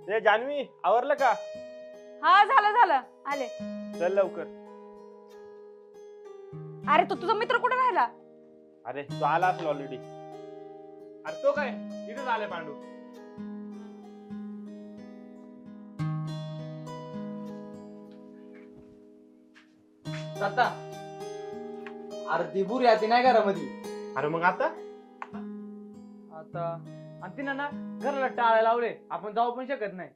ते जान्हवी आवरलं का? हा झालं झालं आले. चल लवकर. अरे तो तुझा मित्र कुठे राहिला? अरे तो आला असेल ऑलरेडी. अरे तो काय तिथेच आले पांडू. आता अर्धी बुरी आती नाही घरामध्ये. अरे मग आता आता आणि तिनं ना घराला टाळायला लावले, आपण जाऊ पण शकत नाही.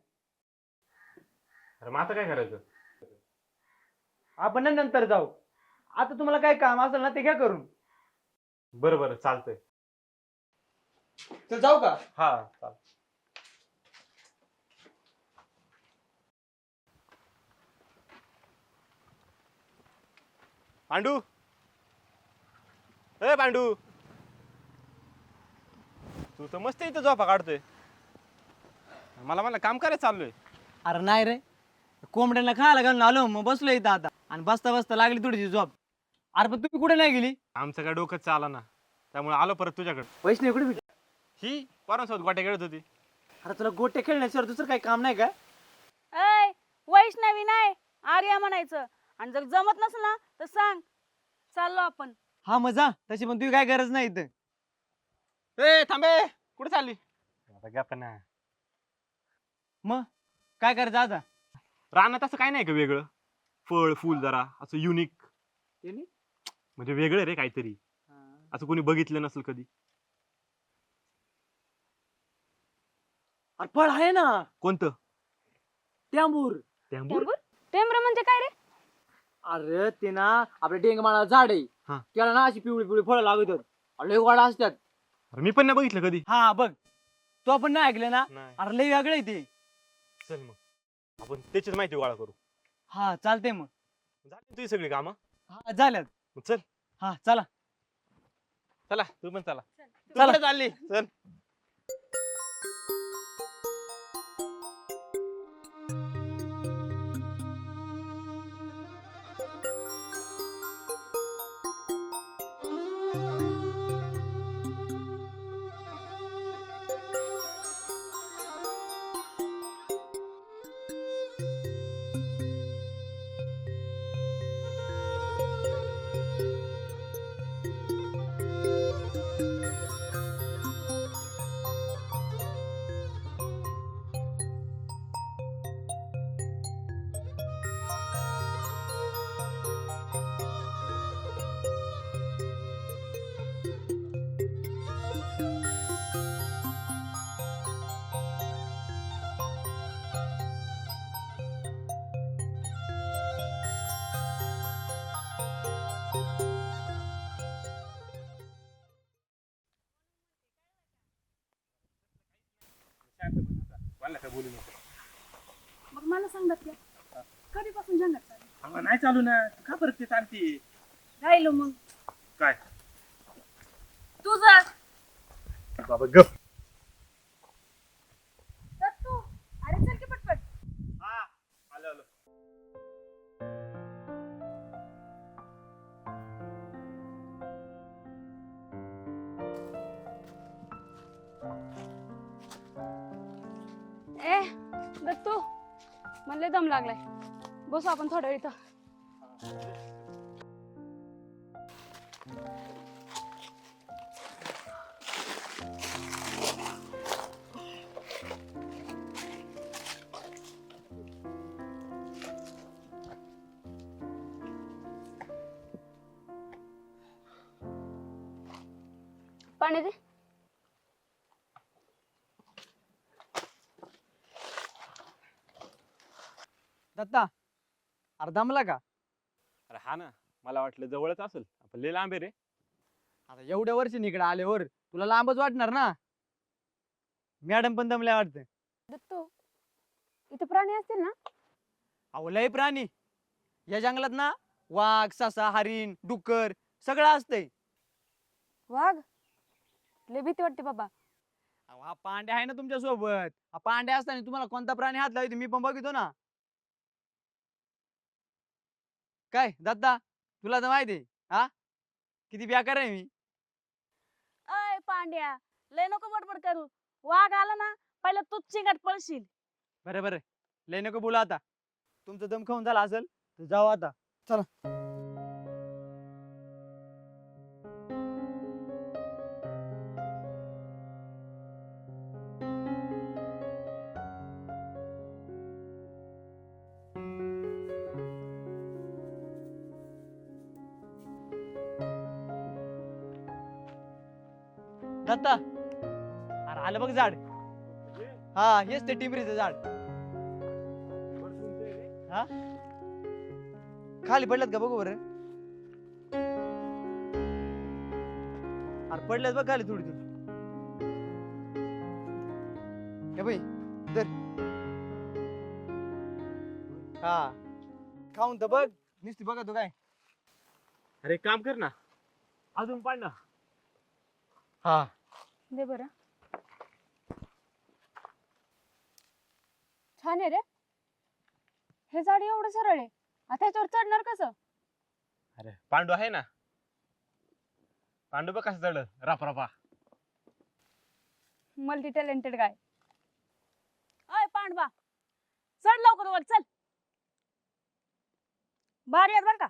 अरे मग आता काय करायचं? आपण ना नंतर जाऊ. आता तुम्हाला काय काम असेल ना ते घ्या करून. बरं बरं चालतंय. तर जाऊ का? हा चाल. पांडू ए पांडू, तू तर मस्त इथं झोपा काढतोय. मला काम करायचं चाललोय. अरे नाही रे, कोंबड्यांना खायला घालून आलो, मग बसलो इथं आता. आणि बसता बसता लागली थोडीशी झोप. अरे पण तुम्ही कुठे नाही गेली? आमचं काय डोकं चाला ना, त्यामुळे आलो परत तुझ्याकडे. वैष्णवी कुठे भेटली? ही पोरांसोबत गोट्या खेळत होती. अरे तुला गोट्या खेळण्याशिवाय दुसरं काही काम नाही का? ऐ वैष्णवी नाही आर्या म्हणायचं. आणि जर जमत नसेल ना तर सांग, चाललो आपण. हा मजा तशी, पण तुझी काय गरज नाही इथं. ए थांबे, कुठे चालली? आता गप्प ना. मग काय करायचं आता? रानात असं काय नाही का वेगळं? फळ फुल जरा असं युनिक, म्हणजे वेगळं रे काहीतरी, असं कोणी बघितलं नसेल कधी. अरे फळ आहे ना, कोणतं? टॅम्बूर. टेंबूर? टेंबर म्हणजे काय रे? अरे ते ना आपल्या डेंगमाळा झाड आहे. हा. त्याला ना अशी पिवळी पिवळी फळं लागतात. लय गोड असतात. अरे मी पण नाही बघितलं कधी. हा बघ, तो आपण नाही ऐकलं ना. नाही. अरे लय वेगळं आहे ते. चल मग आपण त्याचीच माहिती गोळा करू. हा चालते मग. झाली तुझी सगळी कामं? हा झाल्यात. मग चल. हा चला. चला तू पण चला. तू चला. कुठे चालली? चल. मला काय बोलू नको. मग मला सांगत का कधीपासून जंगलात चालली? अगं नाही चालू ना, का परत ते चालती? राहिलो मग काय तुझं बाबा गप. तू. अरे चल की पटपट. हा आलो आलो. ए दत्तू, मला लय दम लागलाय. बसू आपण थोड्या वेळ इथं. पाणी दे. दत्ता, अरे दमला का? अरे हा ना, मला वाटलं जवळच असेल, आपण लय लांब आहे रे. आता एवढ्या वर्षी इकडे आल्यावर तुला लांबच वाटणार ना. मॅडम पण दमल्या वाटतं. दत्तू, इथे प्राणी असतील ना? अहो लय प्राणी. या जंगलात ना वाघ, ससा, हरिण, डुक्कर सगळं असतंय. वाघ? लय भीती वाटते बाबा. अहो हा पांड्या आहे ना तुमच्या सोबत. हा पांड्या असताना तुम्हाला कोणता प्राणी हात लावतो मी पण बघितो ना. काय दत्ता, तुला तर माहिती आहे हा किती बेकार आहे मी. अय पांड्या, लय नको बडबड करू. वाघ आला ना पहिला तूच चिंगाट पळशील. बरं बरं, लय नको बोला आता. तुमचं दम खाऊन झाला असेल तर जाऊ आता. चला. दत्ता, अरे आलं बघ झाड. हा, हेच ते टिंबरीचं झाड. हा, खाली पडल्यात का बघू बरं. अरे पडल्यात बघ खाली थोडी थोडी. हे बाई धर. हा, खाऊन तर बघ. नुसती बघा तू काय. अरे एक काम कर ना, अजून पाड ना. हा, दे बरं. छान आहे रे. हे झाड एवढं सरळ आहे, आता ह्याच्यावर चढणार कसं? अरे पांडू आहे ना, पांडू बघ कसं चढ रापा. मल्टी टॅलेंटेड गाय. अय पांडवा, चढ लवकर वर चल. भारी आहे बरं का.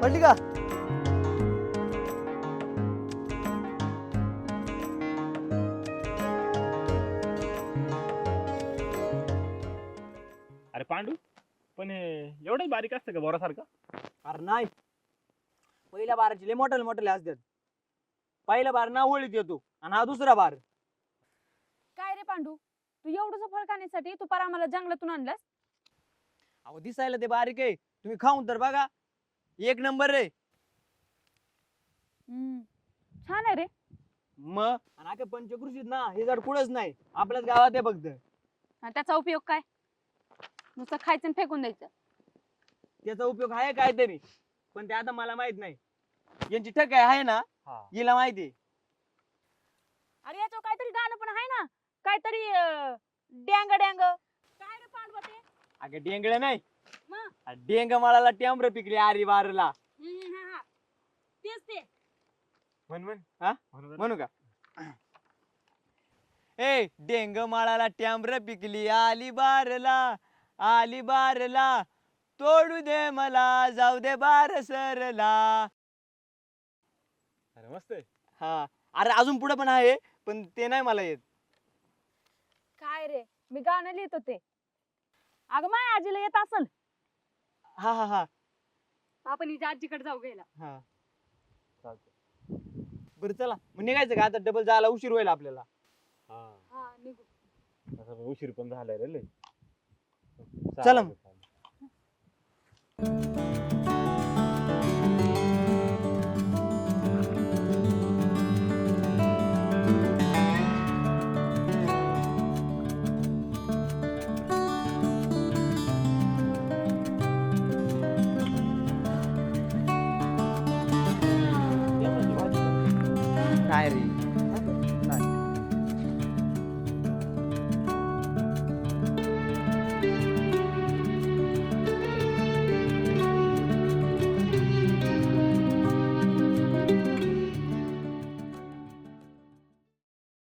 पडली का? अरे पांडू, पण हे एवढंच बारीक असतं का बोरासारखं? अरे नाही, पहिल्या बाराची लय मोठे मोठे असतात. पहिला बार ना होळीत येतो आणि हा दुसरा बार. काय रे पांडू, तू एवढं फळ खाण्यासाठी तू पर आम्हाला जंगलातून आणलंस? अहो दिसायला ते बारीक आहे, तुम्ही खाऊन तर बघा. एक नंबर रे. छान आहे रे. मग आणि अख्या पंचकृषीत ना हे झाड कुठंच नाही, आपल्याच गावात आहे फक्त. आणि त्याचा उपयोग काय? नुसतं खायचं आणि फेकून द्यायचं. त्याचा उपयोग आहे काहीतरी, पण ते आता मला माहित नाही. यांची ठक आहे ना, हिला माहिती. अरे याच्यावर काहीतरी गाणं पण आहे ना, काहीतरी डँग डँग. काय रे पांडवा ते? अगं डेंगळ नाही, मग? डेंग माळाला टेंबर पिकली आरी बारला. हा. तेच ते. म्हण हा? म्हणू म्हणू का? ए डेंग माळाला टेंबर पिकली आली बारला तोडू दे मला जाऊ दे बार सरला. अरे मस्त आहे. हा, अरे अजून पुढे पण आहे, पण ते नाही मला येत. काय रे, मी गाणं लिहित होते. अगं माझ्या आजीला येत असल. हा हा हा आपण हिच्या आजीकडे जाऊ घ्यायला. हा. चालतंय. बरं चला मग निघायचं का? आता डबल जायला उशीर होईल आपल्याला. हा निघू. तसं उशीर पण झालाय रे लय. चला मग. काय रे